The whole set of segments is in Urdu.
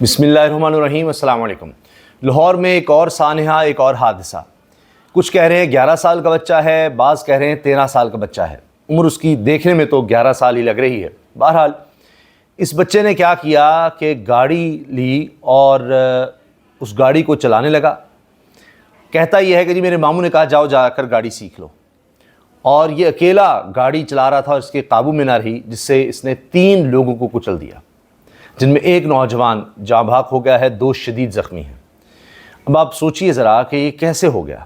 بسم اللہ الرحمن الرحیم۔ السلام علیکم۔ لاہور میں ایک اور سانحہ، ایک اور حادثہ۔ کچھ کہہ رہے ہیں 11 سال کا بچہ ہے، بعض کہہ رہے ہیں 13 سال کا بچہ ہے۔ عمر اس کی دیکھنے میں تو 11 سال ہی لگ رہی ہے۔ بہرحال اس بچے نے کیا کیا کہ گاڑی لی اور اس گاڑی کو چلانے لگا۔ کہتا یہ ہے کہ جی میرے ماموں نے کہا جاؤ جا کر گاڑی سیکھ لو، اور یہ اکیلا گاڑی چلا رہا تھا اور اس کے قابو میں نہ رہی، جس سے اس نے 3 لوگوں کو کچل دیا، جن میں ایک نوجوان جاں بحق ہو گیا ہے، 2 شدید زخمی ہیں۔ اب آپ سوچئے ذرا کہ یہ کیسے ہو گیا،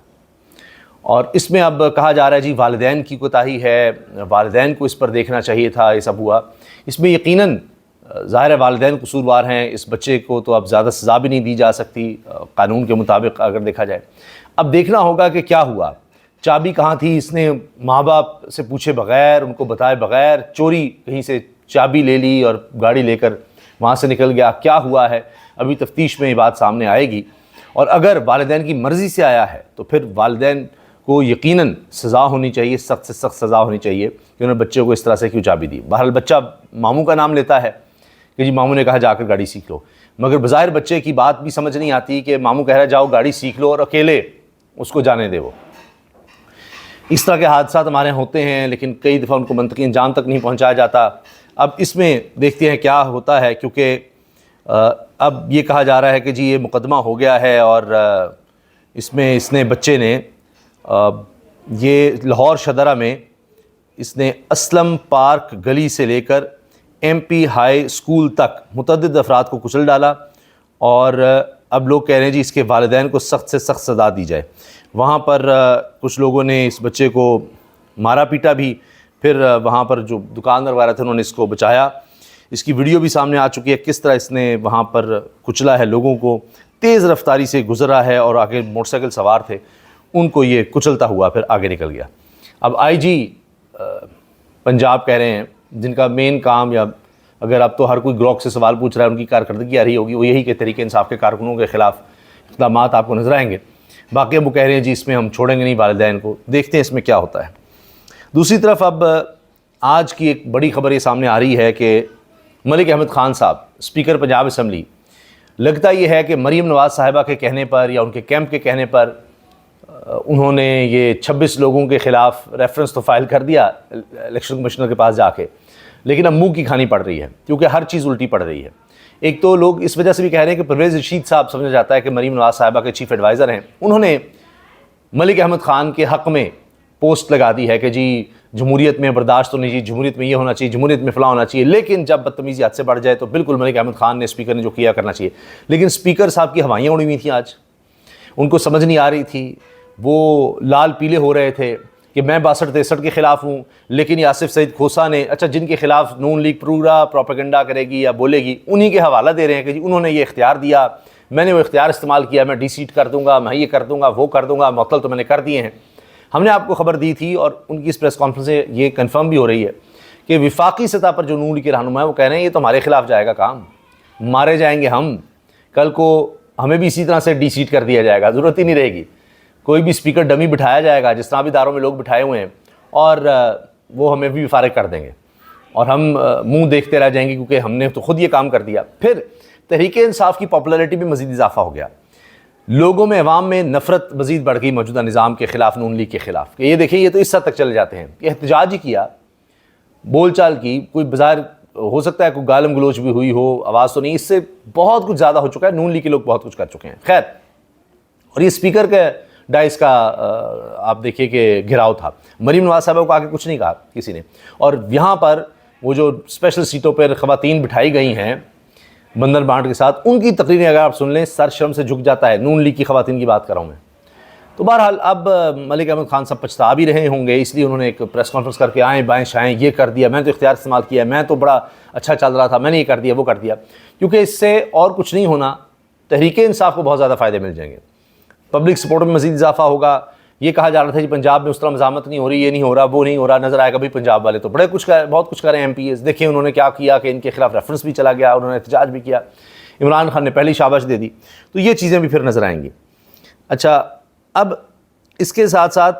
اور اس میں اب کہا جا رہا ہے جی والدین کی کوتاہی ہے، والدین کو اس پر دیکھنا چاہیے تھا، یہ سب ہوا۔ اس میں یقیناً ظاہر ہے والدین قصوروار ہیں، اس بچے کو تو اب زیادہ سزا بھی نہیں دی جا سکتی قانون کے مطابق اگر دیکھا جائے۔ اب دیکھنا ہوگا کہ کیا ہوا، چابی کہاں تھی، اس نے ماں باپ سے پوچھے بغیر، ان کو بتائے بغیر چوری کہیں سے چابی لے لی اور گاڑی لے کر وہاں سے نکل گیا۔ کیا ہوا ہے ابھی تفتیش میں یہ بات سامنے آئے گی، اور اگر والدین کی مرضی سے آیا ہے تو پھر والدین کو یقیناً سزا ہونی چاہیے، سخت سے سخت سزا ہونی چاہیے کہ انہوں نے بچے کو اس طرح سے کیوں چابی دی۔ بہرحال بچہ ماموں کا نام لیتا ہے کہ جی ماموں نے کہا جا کر گاڑی سیکھ لو، مگر بظاہر بچے کی بات بھی سمجھ نہیں آتی کہ ماموں کہہ رہا جاؤ گاڑی سیکھ لو اور اکیلے اس کو جانے دے۔ وہ اس طرح کے حادثات ہمارے یہاں ہوتے ہیں، لیکن کئی دفعہ ان کو منطقی انجام تک نہیں پہنچایا جاتا۔ اب اس میں دیکھتے ہیں کیا ہوتا ہے، کیونکہ اب یہ کہا جا رہا ہے کہ جی یہ مقدمہ ہو گیا ہے، اور اس میں اس نے بچے نے یہ لاہور شدرہ میں اس نے اسلم پارک گلی سے لے کر ایم پی ہائی اسکول تک متعدد افراد کو کچل ڈالا، اور اب لوگ کہہ رہے ہیں جی اس کے والدین کو سخت سے سخت سزا دی جائے۔ وہاں پر کچھ لوگوں نے اس بچے کو مارا پیٹا بھی، پھر وہاں پر جو دکاندار وغیرہ تھے انہوں نے اس کو بچایا۔ اس کی ویڈیو بھی سامنے آ چکی ہے، کس طرح اس نے وہاں پر کچلا ہے لوگوں کو، تیز رفتاری سے گزرا ہے، اور آگے موٹر سائیکل سوار تھے ان کو یہ کچلتا ہوا پھر آگے نکل گیا۔ اب آئی جی پنجاب کہہ رہے ہیں، جن کا مین کام، یا اگر اب تو ہر کوئی گروک سے سوال پوچھ رہا ہے ان کی کارکردگی آ رہی ہوگی، وہ یہی کہ تحریک انصاف کے کارکنوں کے خلاف اقدامات آپ کو نظر آئیں گے۔ باقی وہ کہہ رہے ہیں جی اس میں ہم چھوڑیں گے نہیں والدین کو، دیکھتے ہیں اس میں کیا ہوتا ہے۔ دوسری طرف اب آج کی ایک بڑی خبر یہ سامنے آ رہی ہے کہ ملک احمد خان صاحب اسپیکر پنجاب اسمبلی، لگتا یہ ہے کہ مریم نواز صاحبہ کے کہنے پر یا ان کے کیمپ کے کہنے پر انہوں نے یہ 26 لوگوں کے خلاف ریفرنس تو فائل کر دیا الیکشن کمشنر کے پاس جا کے، لیکن اب منہ کی کھانی پڑ رہی ہے کیونکہ ہر چیز الٹی پڑ رہی ہے۔ ایک تو لوگ اس وجہ سے بھی کہہ رہے ہیں کہ پرویز رشید صاحب، سمجھا جاتا ہے کہ مریم نواز صاحبہ کے چیف ایڈوائزر ہیں، انہوں نے ملک احمد خان کے حق میں پوسٹ لگا دی ہے کہ جی جمہوریت میں برداشت ہونی چاہیے، جمہوریت میں یہ ہونا چاہیے، جمہوریت میں فلاں ہونا چاہیے، لیکن جب بدتمیزی حد سے بڑھ جائے تو بالکل ملک احمد خان نے، اسپیکر نے جو کیا کرنا چاہیے۔ لیکن اسپیکر صاحب کی ہوائیاں اڑی ہوئی تھیں، آج ان کو سمجھ نہیں آ رہی تھی، وہ لال پیلے ہو رہے تھے کہ میں 62-63 کے خلاف ہوں، لیکن یہ آصف سعید کھوسہ نے، اچھا جن کے خلاف نون لیگ پورا پروپیگنڈا کرے گی یا بولے گی، انہی کے حوالہ دے رہے ہیں کہ جی انہوں نے یہ اختیار دیا، میں نے وہ اختیار استعمال کیا، میں ڈی سیٹ کر دوں گا، میں یہ کر دوں گا، وہ کر دوں گا، معطل تو میں نے کر دیے ہیں۔ ہم نے آپ کو خبر دی تھی، اور ان کی اس پریس کانفرنس سے یہ کنفرم بھی ہو رہی ہے کہ وفاقی سطح پر جو نون لیگ کے رہنما ہیں وہ کہہ رہے ہیں یہ تو ہمارے خلاف جائے گا کام، مارے جائیں گے ہم، کل کو ہمیں بھی اسی طرح سے ڈی سیٹ کر دیا جائے گا، ضرورت ہی نہیں رہے گی، کوئی بھی اسپیکر ڈمی بٹھایا جائے گا، جس طرح بھی اداروں میں لوگ بٹھائے ہوئے ہیں، اور وہ ہمیں بھی فارغ کر دیں گے، اور ہم منہ دیکھتے رہ جائیں گے کیونکہ ہم نے تو خود یہ کام کر دیا۔ پھر تحریک انصاف کی پاپولیرٹی میں مزید اضافہ ہو گیا، لوگوں میں، عوام میں نفرت مزید بڑھ گئی موجودہ نظام کے خلاف، نون لیگ کے خلاف، کہ یہ دیکھیں یہ تو اس حد تک چلے جاتے ہیں، یہ احتجاج ہی کیا، بول چال کی، کوئی بظاہر ہو سکتا ہے کوئی گالم گلوچ بھی ہوئی ہو، آواز تو نہیں، اس سے بہت کچھ زیادہ ہو چکا ہے، نون لیگ کے لوگ بہت کچھ کر چکے ہیں۔ خیر، اور یہ اسپیکر کے ڈائس کا آپ دیکھیے کہ گھراؤ تھا، مریم نواز صاحبہ کو آگے کچھ نہیں کہا کسی نے، اور یہاں پر وہ جو اسپیشل سیٹوں پر خواتین بٹھائی گئی ہیں بندر بانٹ کے ساتھ، ان کی تقریریں اگر آپ سن لیں سر شرم سے جھک جاتا ہے، نون لیگ کی خواتین کی بات کر رہا ہوں میں۔ تو بہرحال اب ملک احمد خان صاحب پچھتا بھی رہے ہوں گے، اس لیے انہوں نے ایک پریس کانفرنس کر کے آئیں بائیں شائیں یہ کر دیا، میں تو اختیار استعمال کیا، میں تو بڑا اچھا چل رہا تھا، میں نے یہ کر دیا وہ کر دیا، کیونکہ اس سے اور کچھ نہیں ہونا، تحریک انصاف کو بہت زیادہ فائدے مل جائیں گے، پبلک سپورٹ میں مزید اضافہ ہوگا۔ یہ کہا جا رہا تھا کہ پنجاب میں اس طرح مزاحمت نہیں ہو رہی، یہ نہیں ہو رہا، وہ نہیں ہو رہا، نظر آئے گا بھی پنجاب والے تو بہت کچھ کر رہے ہیں، ایم پی ایز دیکھیں انہوں نے کیا کیا کہ ان کے خلاف ریفرنس بھی چلا گیا، انہوں نے احتجاج بھی کیا، عمران خان نے پہلی شاباش دے دی، تو یہ چیزیں بھی پھر نظر آئیں گی۔ اچھا، اب اس کے ساتھ ساتھ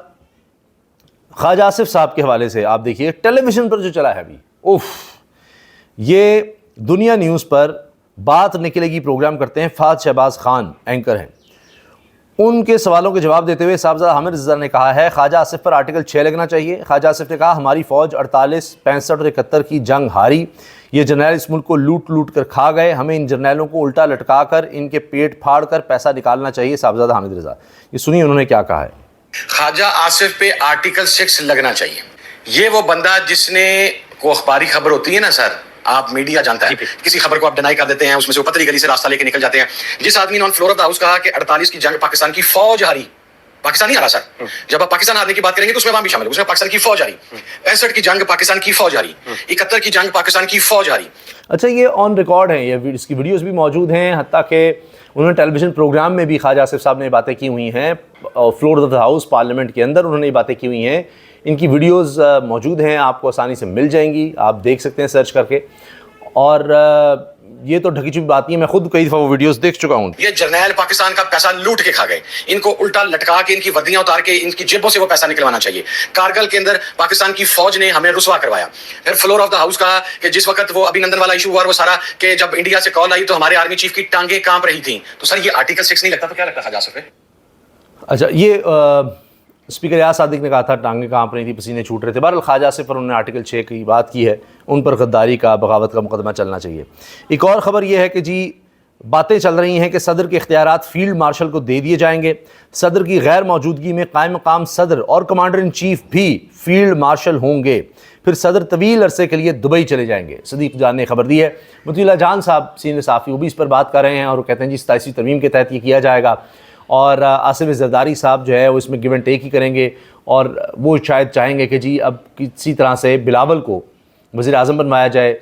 خواجہ آصف صاحب کے حوالے سے آپ دیکھیے ٹیلی ویژن پر جو چلا ہے ابھی، یہ دنیا نیوز پر بات نکلے گی پروگرام کرتے ہیں، فہد شہباز خان اینکر ہیں، ان کے سوالوں کے جواب دیتے ہوئے صاحبزادہ حامد رضا نے کہا ہے خواجہ آصف پر آرٹیکل 6 لگنا چاہیے۔ خواجہ آصف نے کہا ہماری فوج 48، 65 اور 71 کی جنگ ہاری، یہ جرنیل اس ملک کو لوٹ لوٹ کر کھا گئے، ہمیں ان جرنیلوں کو الٹا لٹکا کر ان کے پیٹ پھاڑ کر پیسہ نکالنا چاہیے۔ صاحبزادہ حامد رضا، یہ سنیے انہوں نے کیا کہا ہے۔ خواجہ آصف پہ آرٹیکل 6 لگنا چاہیے۔ یہ وہ بندہ جس نے کو اخباری خبر ہوتی ہے نا سر، آپ میڈیا جانتا ہے، کسی خبر کو آپ ڈینائی کر دیتے ہیں، اس میں سے وہ پتلی گلی سے راستہ لے کے نکل جاتے ہیں۔ جس آدمی نے on floor of the house کہا کہ 48 کی جنگ پاکستان کی فوج ہاری، پاکستان نہیں ہارا سر، جب آپ پاکستان ہارنے کی بات کریں گے تو اس میں عوام بھی شامل ہے، اس میں پاکستان کی فوج ہاری، 65 کی جنگ پاکستان کی فوج ہاری، 71 کی جنگ پاکستان کی فوج ہاری۔ اچھا، یہ آن ریکارڈ ہیں، یہ اس کی ویڈیوز بھی موجود ہیں، حتیٰ کہ انہوں نے ٹیلی ویژن پروگرام میں بھی خواجہ آصف صاحب نے باتیں کی ہوئی ہیں، floor of the house parliament کے اندر انہوں نے یہ باتیں کی ہوئی ہیں، ان کی ویڈیوز موجود ہیں، آپ کو آسانی سے مل جائیں گی، آپ دیکھ سکتے ہیں سرچ کر کے۔ اور یہ تو ڈھکی چھپی بات نہیں ہے، میں خود کئی دفعہ وہ ویڈیوز دیکھ چکا ہوں۔ یہ جرنیل پاکستان کا پیسہ لوٹ کے کھا گئے، ان کو الٹا لٹکا کے ان کی وردیاں اتار کے ان کی جیبوں سے وہ پیسہ نکلوانا چاہیے۔ کارگل کے اندر پاکستان کی فوج نے ہمیں رسوا کروایا۔ پھر فلور آف دا ہاؤس کہا کہ جس وقت وہ ابھی نندن والا ایشو ہوا وہ سارا، کہ جب انڈیا سے کال آئی تو ہمارے آرمی چیف کی ٹانگیں کانپ رہی تھیں۔ تو سر یہ آرٹیکل 6 نہیں لگتا تو کیا لگتا خواجہ آصف پہ؟ اچھا، یہ اسپیکر ریاض صادق نے کہا تھا ٹانگیں کانپ رہی تھی، پسینے چھوٹ رہے تھے۔ بہرحال خواجہ آصف پر انہوں نے آرٹیکل 6 کی بات کی ہے، ان پر غداری کا، بغاوت کا مقدمہ چلنا چاہیے۔ ایک اور خبر یہ ہے کہ جی باتیں چل رہی ہیں کہ صدر کے اختیارات فیلڈ مارشل کو دے دیے جائیں گے۔ صدر کی غیر موجودگی میں قائم مقام صدر اور کمانڈر ان چیف بھی فیلڈ مارشل ہوں گے، پھر صدر طویل عرصے کے لیے دبئی چلے جائیں گے۔ صدیق جان نے خبر دی ہے، مطیع اللہ جان صاحب سینئر صحافی وہ بھی اس پر بات کر رہے ہیں اور وہ کہتے ہیں جی 27ویں ترمیم کے تحت یہ کیا جائے گا، اور آصف زرداری صاحب جو ہے وہ اس میں گیو اینڈ ٹیک ہی کریں گے، اور وہ شاید چاہیں گے کہ جی اب کسی طرح سے بلاول کو وزیر اعظم بنوایا جائے،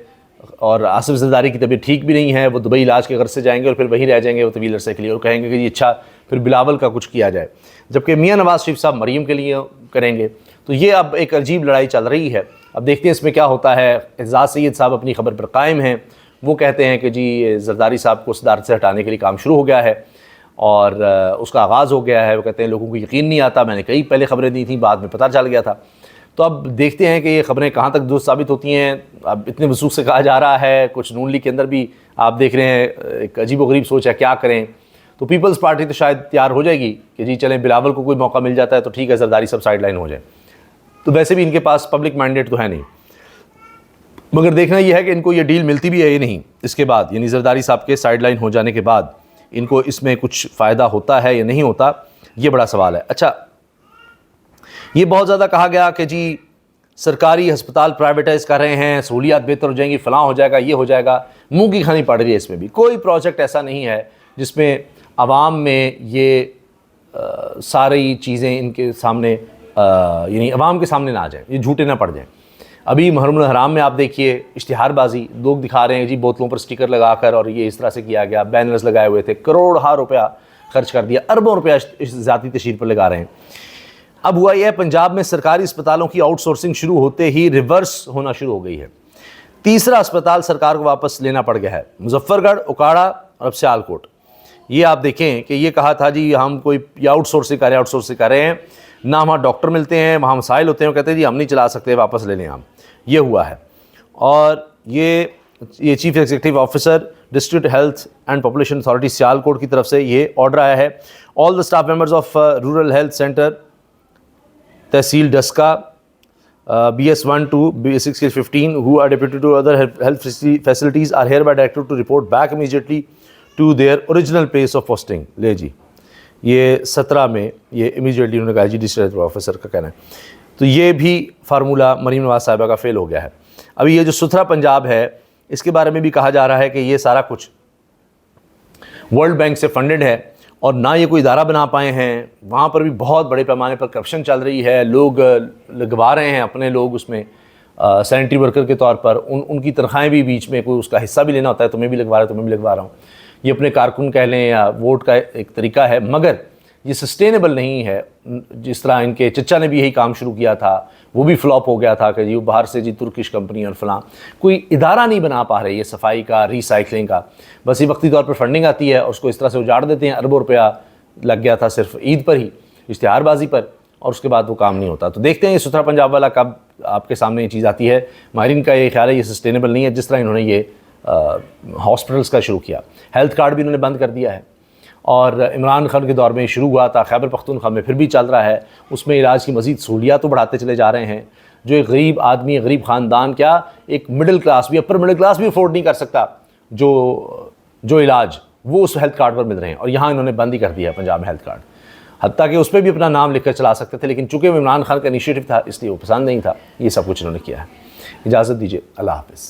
اور آصف زرداری کی طبیعت ٹھیک بھی نہیں ہے، وہ دبئی علاج کے غرض سے جائیں گے اور پھر وہیں رہ جائیں گے وہ طویل عرصے کے لیے، اور کہیں گے کہ جی اچھا پھر بلاول کا کچھ کیا جائے، جبکہ میاں نواز شریف صاحب مریم کے لیے کریں گے۔ تو یہ اب ایک عجیب لڑائی چل رہی ہے، اب دیکھتے ہیں اس میں کیا ہوتا ہے۔ اعزاز سید صاحب اپنی خبر پر قائم ہیں، وہ کہتے ہیں کہ جی زرداری صاحب کو صدارت سے ہٹانے کے لیے کام شروع ہو گیا ہے اور اس کا آغاز ہو گیا ہے۔ وہ کہتے ہیں لوگوں کو یقین نہیں آتا، میں نے کئی پہلے خبریں دی تھیں، بعد میں پتہ چل گیا تھا۔ تو اب دیکھتے ہیں کہ یہ خبریں کہاں تک درست ثابت ہوتی ہیں۔ اب اتنے وثوق سے کہا جا رہا ہے، کچھ نون لیگ کے اندر بھی آپ دیکھ رہے ہیں ایک عجیب و غریب سوچ ہے کیا کریں۔ تو پیپلز پارٹی تو شاید تیار ہو جائے گی کہ جی چلیں بلاول کو کوئی موقع مل جاتا ہے تو ٹھیک ہے، زرداری سب سائڈ لائن ہو جائیں۔ تو ویسے بھی ان کے پاس پبلک مینڈیٹ تو ہے نہیں، مگر دیکھنا یہ ہے کہ ان کو یہ ڈیل ملتی بھی ہے یا نہیں اس کے بعد، یعنی زرداری صاحب کے سائڈ لائن ہو جانے کے بعد ان کو اس میں کچھ فائدہ ہوتا ہے یا نہیں ہوتا، یہ بڑا سوال ہے۔ اچھا، یہ بہت زیادہ کہا گیا کہ جی سرکاری ہسپتال پرائیویٹائز کر رہے ہیں، سہولیات بہتر ہو جائیں گی، فلاں ہو جائے گا، یہ ہو جائے گا، منہ کی کھانی پڑ رہی ہے۔ اس میں بھی کوئی پروجیکٹ ایسا نہیں ہے جس میں عوام میں یہ ساری چیزیں ان کے سامنے یعنی عوام کے سامنے نہ آ جائیں، یہ جھوٹے نہ پڑ جائیں۔ ابھی محرم الحرام میں آپ دیکھیے اشتہار بازی لوگ دکھا رہے ہیں جی بوتلوں پر سٹیکر لگا کر، اور یہ اس طرح سے کیا گیا، بینرز لگائے ہوئے تھے، کروڑہا روپیہ خرچ کر دیا، اربوں روپیہ ذاتی تشہیر پر لگا رہے ہیں۔ اب ہوا یہ ہے پنجاب میں سرکاری اسپتالوں کی آؤٹ سورسنگ شروع ہوتے ہی ریورس ہونا شروع ہو گئی ہے۔ تیسرا اسپتال سرکار کو واپس لینا پڑ گیا ہے، مظفر گڑھ، اکاڑا اور اب سیالکوٹ۔ یہ آپ دیکھیں کہ یہ کہا تھا جی ہم کوئی آؤٹ سورسنگ کر رہے ہیں، نہ وہاں ڈاکٹر ملتے ہیں، وہاں مسائل ہوتے ہیں، وہ کہتے ہیں جی ہم نہیں چلا سکتے، واپس لے لیں ہم، یہ ہوا ہے۔ اور یہ chief executive officer district health and population authority Sialkot کی طرف سے یہ آرڈر آیا ہے۔ All the staff members of rural health centre تحصیل Daska BS1 to BS6-15 who are deputed to other health facilities are hereby directed to report back immediately to their original place of posting۔ لے جی یہ 17 میں یہ امیجیٹلی انہوں نے کہا جی ڈسٹرکٹ آفیسر کا کہنا ہے۔ تو یہ بھی فارمولہ مریم نواز صاحبہ کا فیل ہو گیا ہے۔ ابھی یہ جو ستھرا پنجاب ہے اس کے بارے میں بھی کہا جا رہا ہے کہ یہ سارا کچھ ورلڈ بینک سے فنڈڈ ہے اور نہ یہ کوئی ادارہ بنا پائے ہیں، وہاں پر بھی بہت بڑے پیمانے پر کرپشن چل رہی ہے، لوگ لگوا رہے ہیں اپنے لوگ اس میں سینیٹری ورکر کے طور پر، ان کی تنخواہیں بھی بیچ میں کوئی اس کا حصہ بھی لینا ہوتا ہے، تمہیں بھی لگوا رہا ہے، تمہیں بھی لگوا رہا ہوں، یہ اپنے کارکن کہہ لیں یا ووٹ کا ایک طریقہ ہے، مگر یہ سسٹینیبل نہیں ہے۔ جس طرح ان کے چچا نے بھی یہی کام شروع کیا تھا، وہ بھی فلاپ ہو گیا تھا کہ جی باہر سے جی ترکش کمپنی اور فلاں، کوئی ادارہ نہیں بنا پا رہے یہ صفائی کا، ری سائیکلنگ کا، بس یہ وقتی طور پر فنڈنگ آتی ہے اور اس کو اس طرح سے اجاڑ دیتے ہیں۔ اربوں روپیہ لگ گیا تھا صرف عید پر ہی، اشتہار بازی پر، اور اس کے بعد وہ کام نہیں ہوتا۔ تو دیکھتے ہیں یہ ستھرا پنجاب والا کب آپ کے سامنے یہ چیز آتی ہے۔ ماہرین کا یہ خیال ہے یہ سسٹینیبل نہیں ہے جس طرح انہوں نے یہ ہاسپٹلس کا شروع کیا. ہیلتھ کارڈ بھی انہوں نے بند کر دیا ہے, اور عمران خان کے دور میں شروع ہوا تھا, خیبر پختونخوا میں پھر بھی چل رہا ہے. اس میں علاج کی مزید سہولیات تو بڑھاتے چلے جا رہے ہیں. جو ایک غریب آدمی, غریب خاندان, کیا ایک مڈل کلاس بھی, اپر مڈل کلاس بھی افورڈ نہیں کر سکتا جو علاج وہ اس ہیلتھ کارڈ پر مل رہے ہیں, اور یہاں انہوں نے بند ہی کر دیا ہے پنجاب میں ہیلتھ کارڈ. حتیٰ کہ اس پہ بھی اپنا نام لکھ کر چلا سکتے تھے, لیکن چونکہ وہ عمران خان کا انیشیٹو تھا اس لیے وہ پسند نہیں تھا. یہ سب کچھ انہوں نے کیا ہے. اجازت دیجیے, اللہ حافظ.